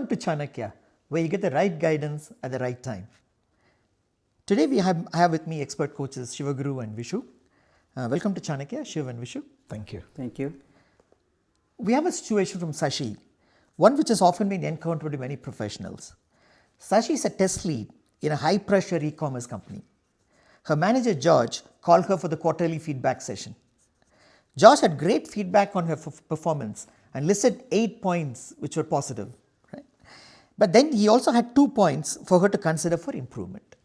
Welcome to Chanakya, where you get the right guidance at the right time. Today I have with me expert coaches Shivaguru and Vishu. Welcome to Chanakya, Shiv and Vishu. Thank you. Thank you. We have a situation from Sashi, one which has often been encountered by many professionals. Sashi is a test lead in a high-pressure e-commerce company. Her manager George called her for the quarterly feedback session. George had great feedback on her performance and listed 8 points which were positive. Right? But then he also had 2 points for her to consider for improvement.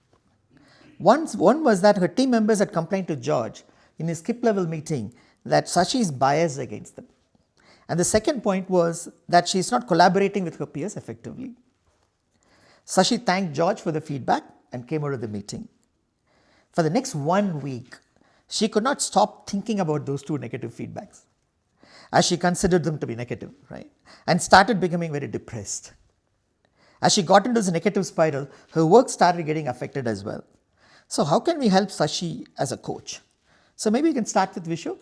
One was that her team members had complained to George in his skip level meeting that Sashi is biased against them. And the second point was that she is not collaborating with her peers effectively. Sashi thanked George for the feedback and came out of the meeting. For the next 1 week, she could not stop thinking about those 2 negative feedbacks, as she considered them to be negative, right? And started becoming very depressed. As she got into this negative spiral, her work started getting affected as well. So how can we help Sashi as a coach? So maybe you can start with Vishu.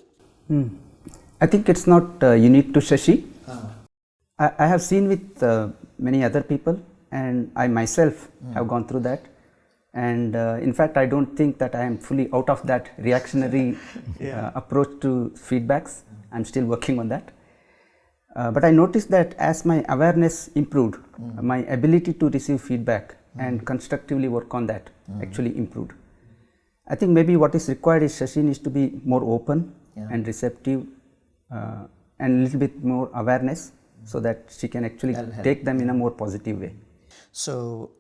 I think it's not unique to Shashi. I have seen with many other people, and I myself have gone through that. And in fact, I don't think that I am fully out of that reactionary approach to feedbacks. I'm still working on that. But I noticed that as my awareness improved, my ability to receive feedback and constructively work on that actually improved. I think maybe what is required is Shashi needs to be more open and receptive and a little bit more awareness so that she can actually take them in a more positive way. So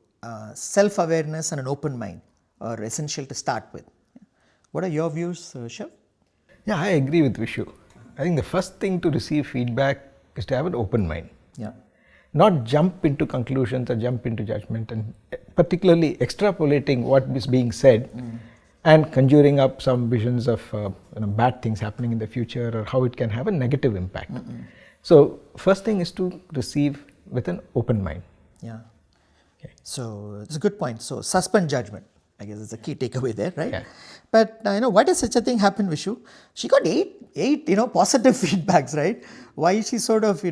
self-awareness and an open mind are essential to start with. What are your views, Shiv? Yeah, I agree with Vishu. I think the first thing to receive feedback is to have an open mind. Yeah. Not jump into conclusions or jump into judgment, and particularly extrapolating what is being said and conjuring up some visions of bad things happening in the future or how it can have a negative impact. So first thing is to receive with an open mind. Yeah. Okay. So it's a good point. So suspend judgment, I guess is the key takeaway there, right? Yeah. But why does such a thing happen, Vishu? She got eight positive feedbacks, right? Why is she sort of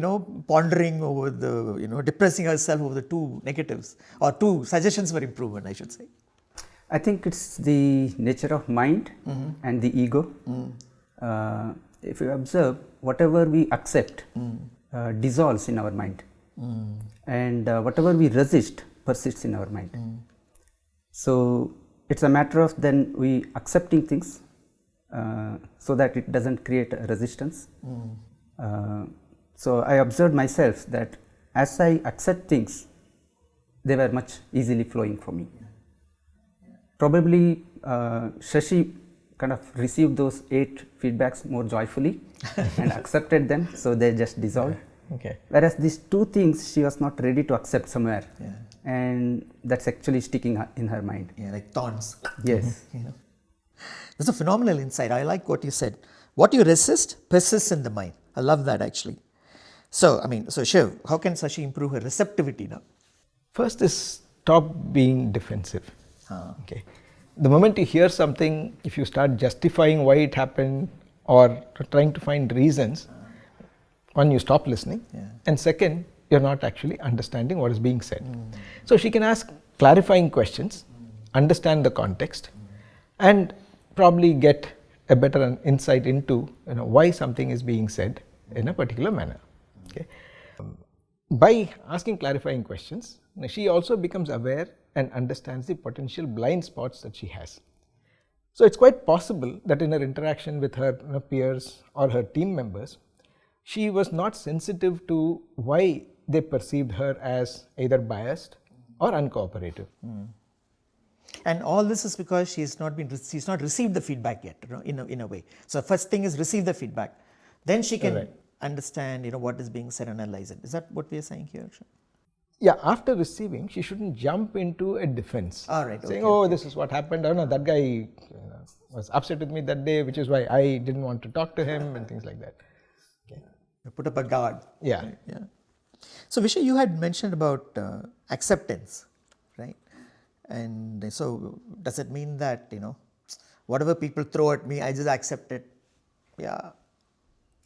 pondering over the depressing herself over the 2 negatives or 2 suggestions for improvement, I should say? I think it's the nature of mind and the ego. If you observe, whatever we accept dissolves in our mind, and whatever we resist persists in our mind. So it's a matter of then we accepting things so that it doesn't create a resistance. So I observed myself that as I accept things, they were much easily flowing for me. Probably Shashi kind of received those 8 feedbacks more joyfully and accepted them, so they just dissolved. Okay. Whereas these 2 things she was not ready to accept somewhere, and that's actually sticking in her mind. Yeah, like thorns. Yes. That's a phenomenal insight. I like what you said. What you resist persists in the mind. I love that actually. So Shiv, how can Sashi improve her receptivity now? First is stop being defensive. Okay. The moment you hear something, if you start justifying why it happened or trying to find reasons, one, you stop listening, and second, you're not actually understanding what is being said. So she can ask clarifying questions, understand the context, and probably get a better insight into why something is being said in a particular manner. Okay. By asking clarifying questions, she also becomes aware and understands the potential blind spots that she has. So it's quite possible that in her interaction with her peers or her team members, she was not sensitive to why they perceived her as either biased or uncooperative. And all this is because she's not received the feedback yet, in a way. So first thing is receive the feedback, then she can understand what is being said and analyze it. Is that what we are saying here? Yeah, after receiving, she shouldn't jump into a defense. All right. Saying, this is what happened. Oh no, that guy was upset with me that day, which is why I didn't want to talk to him and things like that. Okay. Put up a guard. Yeah. Yeah. So Vishu, you had mentioned about acceptance, right? And so does it mean that, whatever people throw at me, I just accept it? Yeah.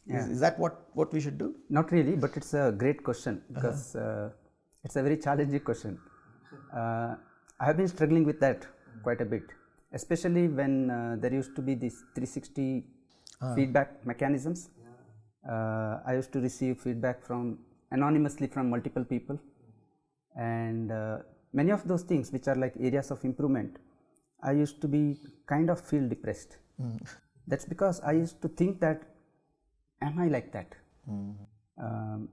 Is that what we should do? Not really, but it's a great question because It's a very challenging question. I have been struggling with that quite a bit, especially when there used to be these 360 feedback mechanisms. I used to receive feedback from anonymously from multiple people, and many of those things which are like areas of improvement, I used to be kind of feel depressed. That's because I used to think that, am I like that?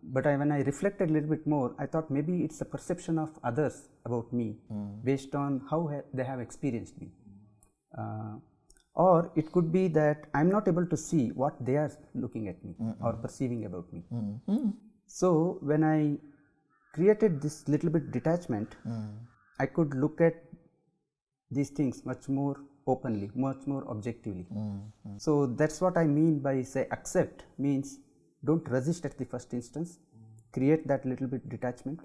But when I reflected a little bit more, I thought maybe it's a perception of others about me based on how they have experienced me. Or it could be that I'm not able to see what they are looking at me or perceiving about me. So when I created this little bit detachment, I could look at these things much more openly, much more objectively. So that's what I mean by say accept means don't resist at the first instance, create that little bit detachment,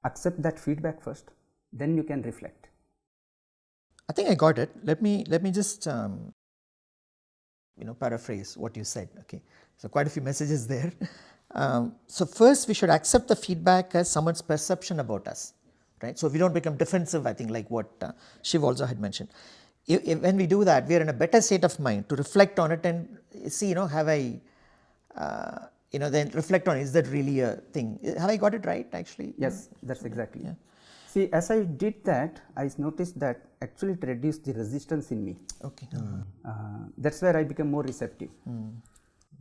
accept that feedback first, then you can reflect. I think I got it. Let me just paraphrase what you said. Okay, so quite a few messages there. So first, we should accept the feedback as someone's perception about us, right? So we don't become defensive. I think like what Shiv also had mentioned. When we do that, we are in a better state of mind to reflect on it and see, have I, then reflect on, is that really a thing? Have I got it right? Actually, yes, that's exactly. Yeah. See, as I did that, I noticed that actually it reduced the resistance in me. Okay. That's where I become more receptive.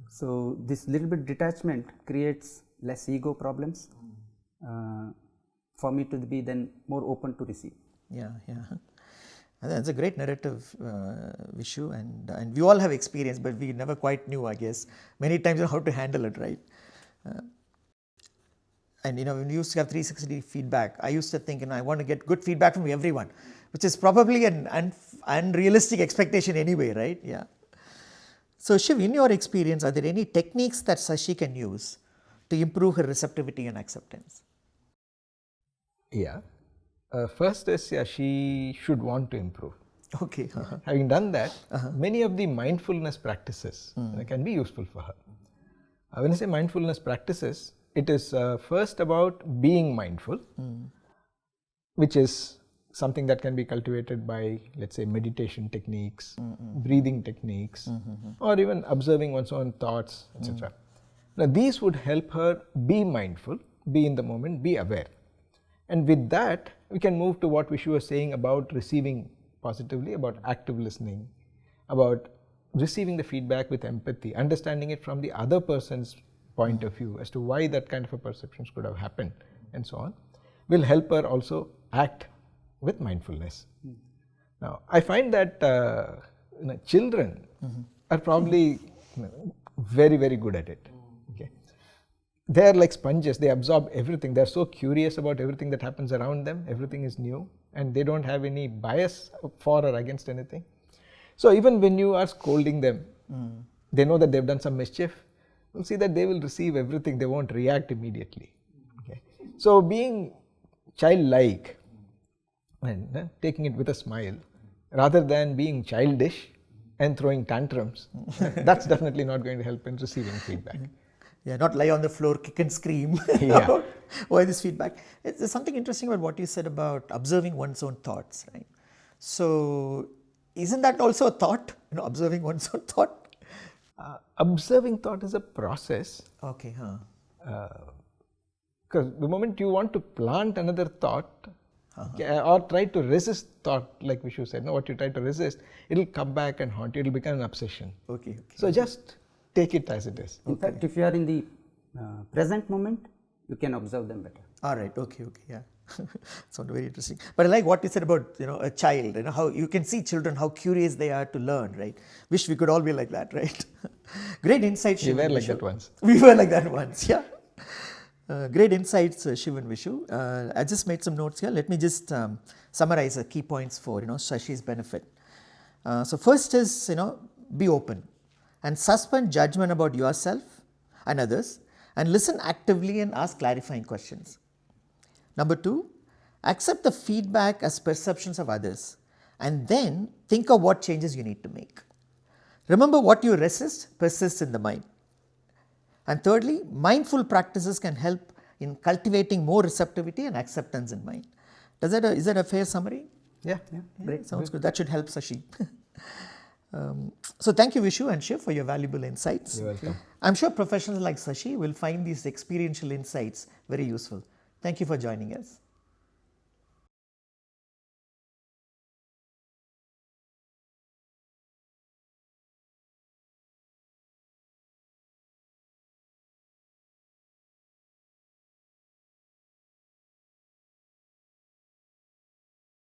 So this little bit detachment creates less ego problems for me to be then more open to receive. Yeah. And that's a great narrative, Vishu, and we all have experience, but we never quite knew, I guess, many times how to handle it, right? And when we used to have 360 feedback, I used to think, I want to get good feedback from everyone, which is probably an unrealistic expectation anyway, right? Yeah. So Shiv, in your experience, are there any techniques that Sashi can use to improve her receptivity and acceptance? Yeah. First is she should want to improve. Okay. Having done that, many of the mindfulness practices can be useful for her. When I say mindfulness practices, it is first about being mindful, which is something that can be cultivated by, let's say, meditation techniques, breathing techniques, or even observing one's own thoughts, etc. Now, these would help her be mindful, be in the moment, be aware. And with that, we can move to what Vishu was saying about receiving positively, about active listening, about receiving the feedback with empathy, understanding it from the other person's point of view as to why that kind of a perceptions could have happened, and so on, will help her also act with mindfulness. Now, I find that children are probably very, very good at it. Okay, they are like sponges. They absorb everything. They are so curious about everything that happens around them. Everything is new, and they don't have any bias for or against anything. So even when you are scolding them, they know that they've done some mischief. You'll see that they will receive everything. They won't react immediately. Okay, so being childlike and taking it with a smile, rather than being childish and throwing tantrums, that's definitely not going to help in receiving feedback. Yeah, not lie on the floor, kick and scream. Yeah. Why this feedback? There's something interesting about what you said about observing one's own thoughts, right? So, isn't that also a thought? Observing one's own thought. Observing thought is a process. Okay. Because the moment you want to plant another thought, or try to resist thought, like Vishu said, what you try to resist, it'll come back and haunt you. It'll become an obsession. Okay. So just take it as it is. In fact, if you are in the present moment, you can observe them better. All right. Okay. Yeah. Sounds very interesting. But I like what you said about a child. How you can see children, how curious they are to learn. Right. Wish we could all be like that. Right. Great insight, Shiv. We were like that once. We were like that once. Yeah. Great insights, Shiv and Vishu. I just made some notes here. Let me just summarize the key points for Sashi's benefit. So first is be open and suspend judgment about yourself and others, and listen actively and ask clarifying questions. Number 2, accept the feedback as perceptions of others, and then think of what changes you need to make. Remember, what you resist persists in the mind. And thirdly, mindful practices can help in cultivating more receptivity and acceptance in mind. Is that a fair summary? Yeah. Great. Sounds good. That should help Sashi. So thank you, Vishu and Shiv, for your valuable insights. You're welcome. I'm sure professionals like Sashi will find these experiential insights very useful. Thank you for joining us.